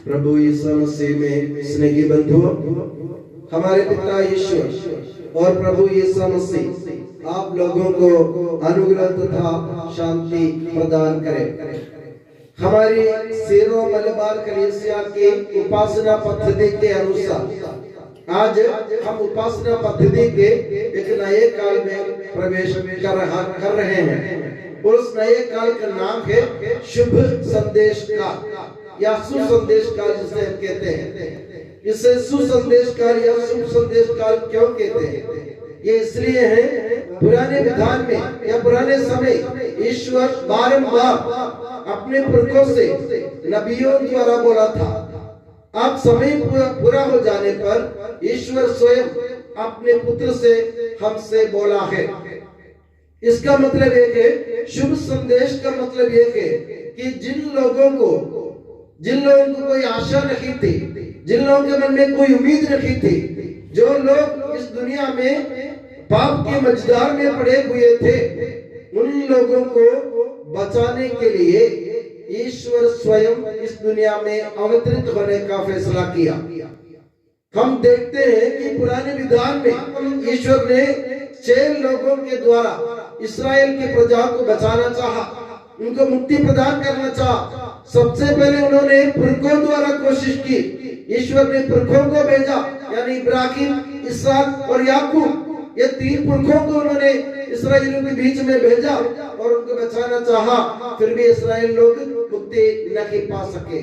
प्रभु यीशु मसीह में स्नेही बंधुओं, हमारे पिता ईश्वर और प्रभु यीशु मसीह आप लोगों को अनुग्रह तथा शांति प्रदान करें। हमारी सीरो मलबार कलीसिया की उपासना पद्धति के अनुसार आज हम उपासना पद्धति के एक नए काल में प्रवेश कर रहे हैं और उस नए काल का नाम है शुभ संदेश काल या सुसंदेश काल, जिसे हम कहते हैं। इसे सुसंदेश काल या शुभ संदेश काल क्यों कहते हैं? ये इसलिए है, पुराने विधान में या पुराने समय ईश्वर बारंबार अपने पुरखों से नबियों द्वारा बोला था। अब समय पूरा हो जाने पर ईश्वर स्वयं अपने पुत्र से हमसे बोला है। इसका मतलब ये है, शुभ संदेश का मतलब ये है कि जिन लोगों को कोई आशा नहीं थी, जिन लोगों के मन में कोई उम्मीद नहीं थी, जो लोग इस दुनिया में पाप के मझधार में पड़े हुए थे, उन लोगों को बचाने के लिए ईश्वर स्वयं इस दुनिया में अवतरित होने का फैसला किया। हम देखते हैं कि पुराने विधान में ईश्वर ने 6 लोगों के द्वारा इस्राएल की प्रजा को बचाना चाहा, उनको मुक्ति प्रदान करना चाहा। सबसे पहले उन्होंने पुरखों द्वारा कोशिश की। ईश्वर ने पुरखों को भेजा, यानी इब्राहिम, इसहाक और याकूब, ये 3 पुरखों को उन्होंने इस्राएलियों के बीच में भेजा और उनको बचाना चाहा। फिर भी इस्राएल लोग मुक्ति नहीं पा सके।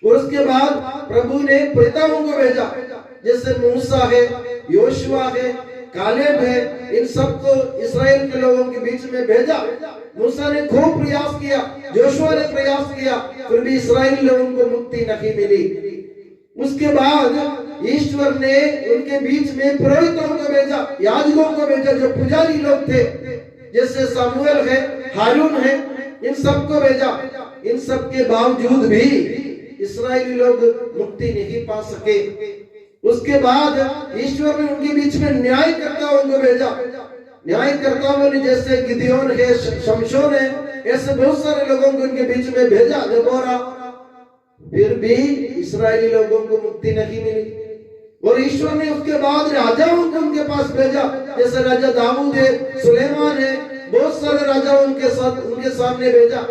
और उसके बाद प्रभु ने पिताओं को भेजा, जैसे मूसा है, योशुआ है, कालेब है, इन सबको इस्राएल के लोगों के बीच में भेजा। मूसा ने खूब प्रयास किया, योशुआ ने प्रयास किया, फिर भी इस्राएली लोगों को मुक्ति नहीं मिली। उसके बाद ईश्वर ने उनके बीच में पुरोहितों को भेजा, याजकों को भेजा, जो पुजारी लोग थे, जैसे सामुएल है, हारून है, इन सबको भेजा। इन सब के बावजूद भी इस्राएली लोग मुक्ति नहीं पा सके। उसके बाद ईश्वर ने उनके बीच में न्यायकर्ताओं को भेजा। न्यायकर्ताओं ने जैसे गिदयोन है, शमशोन है, ऐसे बहुत सारे लोगों को उनके बीच में भेजा, देबोरा। फिर भी इस्राएली लोगों को मुक्ति नहीं मिली। और ईश्वर ने उसके बाद राजाओं को उनके पास भेजा, जैसे राजा दाऊद है, सुलेमान है, बहुत सारे राजाओं उनके सामने भेजा।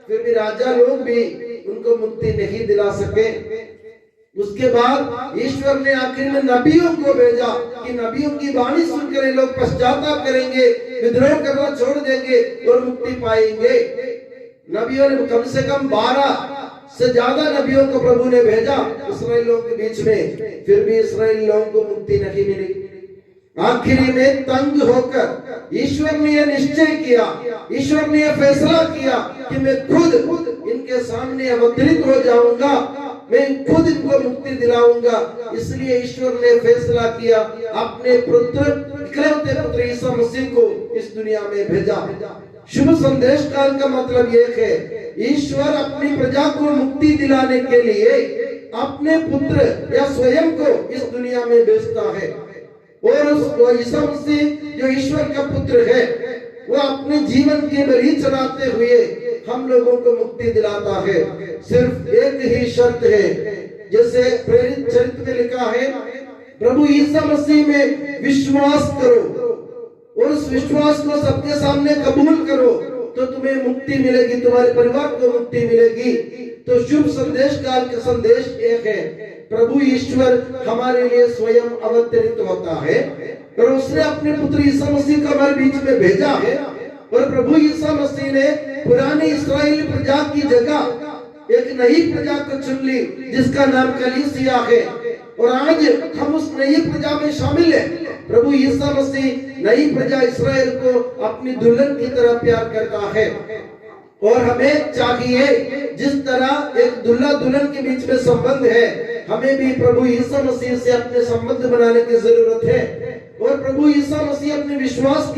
फिर भी राजा लोग भी उनको मुक्ति नहीं दिला सके। उसके बाद ईश्वर ने आखिर में नबियों को भेजा कि नबियों की वाणी सुनकर लोग पश्चाताप करेंगे, विद्रोह करना छोड़ देंगे और मुक्ति पाएंगे। नबियों ने कम से कम 12 से ज्यादा नबियों को प्रभु ने भेजा इस्राएल लोगों के बीच में। फिर भी इस्राएल लोगों को मुक्ति नहीं मिली। आखिरी में तंग होकर ईश्वर ने यह निश्चय किया, ईश्वर ने यह फैसला किया कि मैं खुद इनके सामने अवतरित हो जाऊंगा, मैं खुद इनको मुक्ति दिलाऊंगा। इसलिए ईश्वर ने फैसला किया, अपने पुत्र, इकलौते पुत्र यीशु मसीह को इस दुनिया में भेजा। शुभ संदेश काल का मतलब यह है, ईश्वर अपनी प्रजा को मुक्ति दिलाने के लिए अपने पुत्र या स्वयं को इस दुनिया में भेजता है। और उस यीशु मसीह जो ईश्वर का पुत्र है, वो अपने जीवन के बलि चढ़ाते हुए हम लोगों को मुक्ति दिलाता है। सिर्फ एक ही शर्त है, जैसे प्रेरित चरित्र में लिखा है, प्रभु यीशु मसीह में विश्वास करो और उस विश्वास को सबके सामने कबूल करो तो तुम्हें मुक्ति मिलेगी, तुम्हारे परिवार को मुक्ति मिलेगी। तो शुभ संदेश काल का संदेश एक है, प्रभु ईश्वर हमारे लिए स्वयं अवतरित होता है और उसने अपने पुत्र यीशु मसीह को हमारे बीच में भेजा है। और प्रभु यीशु मसीह ने पुरानी इस्राएली प्रजा की जगह एक नई प्रजा को चुन ली, जिसका नाम कलीसिया है। और आज हम उस नई प्रजा में शामिल हैं। प्रभु यीशु मसीह नई प्रजा इस्राएल को अपनी दुल्हन की तरह प्यार करता है। और हमें चाहिए, जिस तरह एक दूल्हा दुल्हन के बीच में संबंध है, हमें भी प्रभु यीशु मसीह से अपने संबंध बनाने की जरूरत है। और प्रभु यीशु मसीह अपने विश्वास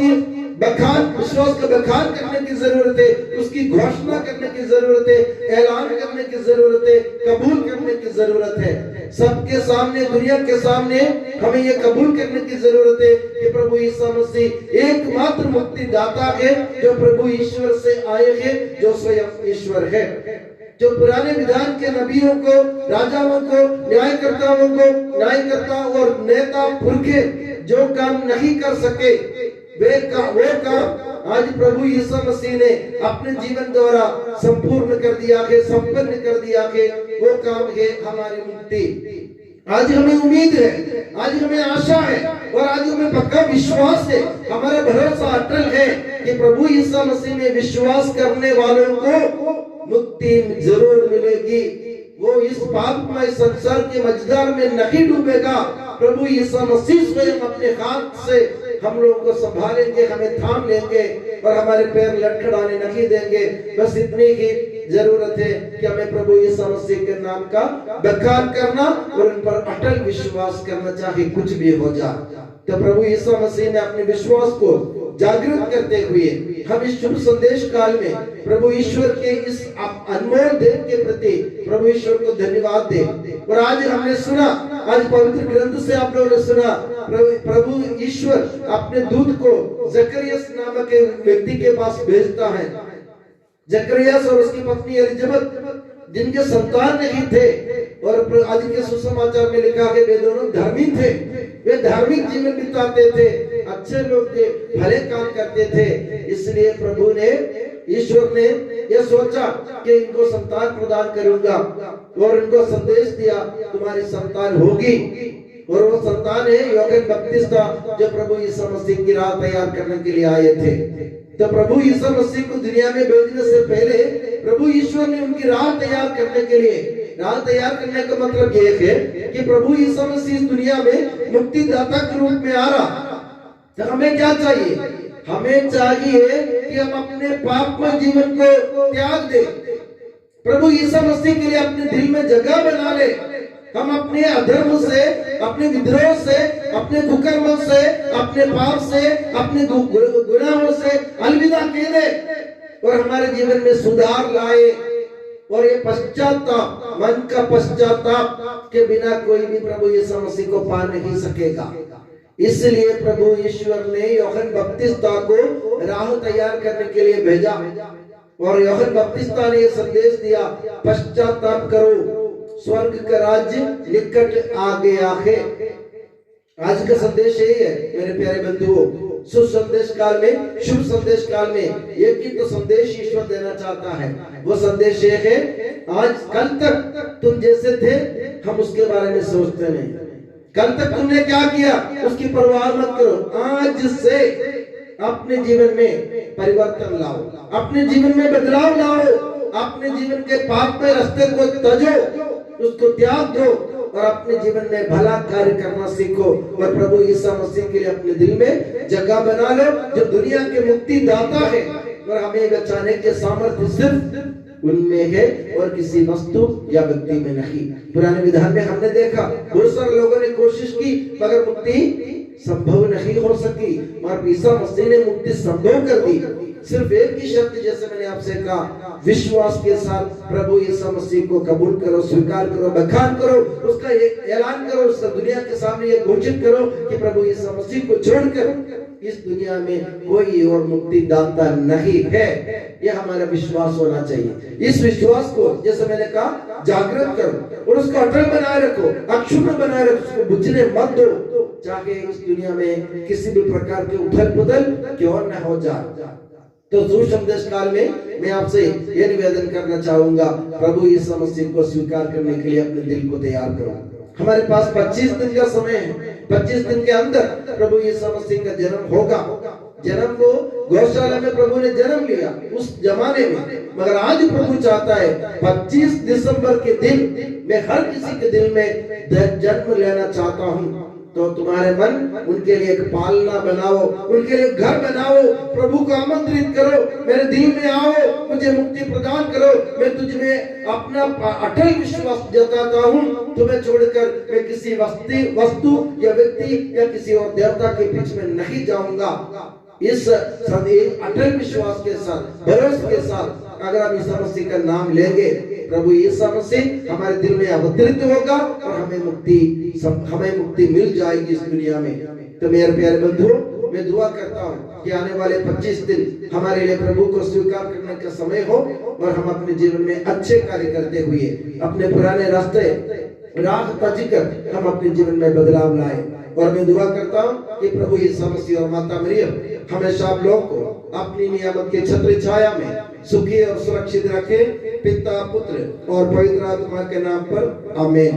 का बखान करने की जरूरत है, उसकी घोषणा करने की जरूरत है, ऐलान करने की जरूरत है, कबूल करने की जरूरत है। सबके सामने, दुनिया के सामने हमें ये कबूल करने की जरूरत है कि प्रभु यीशु मसीह एकमात्र मुक्तिदाता है, जो प्रभु ईश्वर से आए हैं, जो स्वयं ईश्वर है। जो पुराने विधान के नबियों को, राजाओं को, न्यायकर्ता और नेता पुरखे जो काम नहीं कर सके, वो काम आज प्रभु यीशु मसीह ने अपने जीवन द्वारा संपूर्ण कर दिया है, संपन्न कर दिया है। वो काम है हमारी मुक्ति। आज हमें उम्मीद है, आज हमें आशा है और आज हमें पक्का विश्वास है, हमारा भरोसा अटल है कि प्रभु यीशु मसीह में विश्वास करने वालों को मुक्ति जरूर मिलेगी। वो इस पापमय संसार के मझधार में नहीं डूबेगा। प्रभु यीशु मसीह स्वयं अपने हाथ से हम लोगों को संभालेंगे, हमें थाम लेंगे और हमारे पैर लटखड़ाने नहीं देंगे। बस इतनी ही जरूरत है कि हमें प्रभु यीशु मसीह के नाम का बखान करना और उन पर अटल विश्वास करना, चाहे कुछ भी हो जाए। तो प्रभु यीशु मसीह ने अपने विश्वास को जागृत करते हुए हम इस शुभ संदेश काल में प्रभु ईश्वर के इस अनमोल देन के प्रति प्रभु ईश्वर को धन्यवाद दे। और आज हमने सुना, आज पवित्र ग्रंथ से आप लोगों ने सुना, प्रभु ईश्वर अपने दूत को जकरियस नामक व्यक्ति के पास भेजता है। जकरियस और उसकी पत्नी एलिजाबेथ जिनके संतान नहीं थे, और आज के सुसमाचार में लिखा है वे दोनों धर्मी थे, वे धार्मिक जीवन बिताते थे, अच्छे लोग थे, भले काम करते थे। इसलिए प्रभु ने, ईश्वर ने यह सोचा कि इनको संतान प्रदान करूंगा और इनको संदेश दिया तुम्हारी संतान होगी। और वो संतान है यूहन्ना बपतिस्ता, जो प्रभु यीशु मसीह की राह तैयार करने के लिए आए थे। तो प्रभु यीशु मसीह को दुनिया में भेजने से पहले प्रभु ईश्वर ने उनकी राह तैयार करने के लिए, राह तैयार करने का मतलब ये है कि प्रभु यीशु मसीह इस दुनिया में मुक्तिदाता के रूप में आ रहा। तो हमें क्या चाहिए? हमें चाहिए कि हम अपने पापमय जीवन को त्याग दें, प्रभु यीशु मसीह के लिए अपने दिल में जगह बना ले। हम अपने अधर्म से, अपने विद्रोह से, अपने कुकर्मों से, अपने पाप से, अपने गुनाहों से अलविदा कह दे और हमारे जीवन में सुधार लाए। और ये पश्चाताप, मन का पश्चाताप के बिना कोई भी प्रभु यीशु मसीह को पा नहीं सकेगा। इसलिए प्रभु ईश्वर ने यूहन्ना बपतिस्ता को राह तैयार करने के लिए भेजा और यूहन्ना बपतिस्ता ने यह संदेश दिया, पश्चाताप करो, स्वर्ग का राज्य निकट आ गया है। आज का संदेश यही है मेरे प्यारे बंधुओं। शुभ संदेश काल में, शुभ संदेश काल में एक ही तो संदेश ईश्वर देना चाहता है। वो संदेश ये है, आज कल तक तुम जैसे थे हम उसके बारे में सोचते नहीं, कल तक तुमने क्या किया उसकी परवाह मत करो। आज से अपने जीवन में परिवर्तन लाओ, अपने जीवन में बदलाव लाओ, अपने जीवन के पाप में रास्ते को तजो, उसको त्याग दो और अपने जीवन में भला कार्य करना सीखो और प्रभु यीशु मसीह के लिए अपने दिल में जगह बना लो, जो दुनिया के मुक्ति दाता है और हमें बचाने के सामर्थ्य सिर्फ उनमें है और किसी वस्तु या व्यक्ति में नहीं। पुराने विधान में हमने देखा बहुत सारे लोगों ने कोशिश की मगर मुक्ति संभव नहीं हो सकी, और यीशु मसीह ने मुक्ति संभव कर दी। सिर्फ एक ही शब्द, जैसे मैंने आपसे कहा, विश्वास के साथ प्रभु यीशु मसीह को कबूल करो, स्वीकार करो, बखान करो, उसका एक ऐलान करो, उसका दुनिया के सामने ये घोषित करो कि प्रभु यीशु मसीह को छोड़कर इस दुनिया में कोई और मुक्ति दाता नहीं है। यह हमारा विश्वास होना चाहिए। इस विश्वास को, जैसे मैंने कहा, जागृत करो और उसको अटल बनाए रखो, अक्षुण्ण बनाए रखो, उसको बुझने मत दो, चाहे इस दुनिया में किसी भी प्रकार के उथल पुथल क्यों न हो जाए। तो शुभ संदेश काल में मैं आपसे यह निवेदन करना चाहूंगा, प्रभु यीशु मसीह को स्वीकार करने के लिए अपने दिल को तैयार करो। हमारे पास 25 दिन का समय है, 25 दिन के अंदर प्रभु यीशु मसीह का जन्म होगा। जन्म को गौशाला में प्रभु ने जन्म लिया उस जमाने में, मगर आज प्रभु चाहता है 25 दिसंबर के दिन मैं हर किसी के दिल में जन्म लेना चाहता हूँ। तो तुम्हारे मन उनके लिए एक पालना बनाओ, उनके लिए घर बनाओ, प्रभु को आमंत्रित करो, मेरे दिल में आओ, मुझे मुक्ति प्रदान करो, मैं तुझ में अपना अटल विश्वास जताता हूँ, तुम्हें छोड़कर मैं किसी वस्तु या व्यक्ति या किसी और देवता के बीच में नहीं जाऊंगा। इस अटल विश्वास के साथ, भरोसे के साथ अगर हम यीशु मसीह का नाम लेंगे, प्रभु यीशु मसीह हमारे दिल में अवतरित होगा और हमें मुक्ति मिल जाएगी इस दुनिया में। तो मेरे प्यारे बंधुओं, मैं दुआ करता हूँ कि आने वाले 25 दिन हमारे लिए प्रभु को स्वीकार करने का समय हो और हम अपने जीवन में अच्छे कार्य करते हुए अपने पुराने रास्ते राह त्याग कर हम अपने जीवन में बदलाव लाए। और मैं दुआ करता हूँ कि प्रभु यीशु मसीह और माता मरियम हमेशा आप लोग को अपनी नियामत के छत्र छाया में सुखी और सुरक्षित रखे, पिता पुत्र और पवित्र आत्मा के नाम पर आमीन।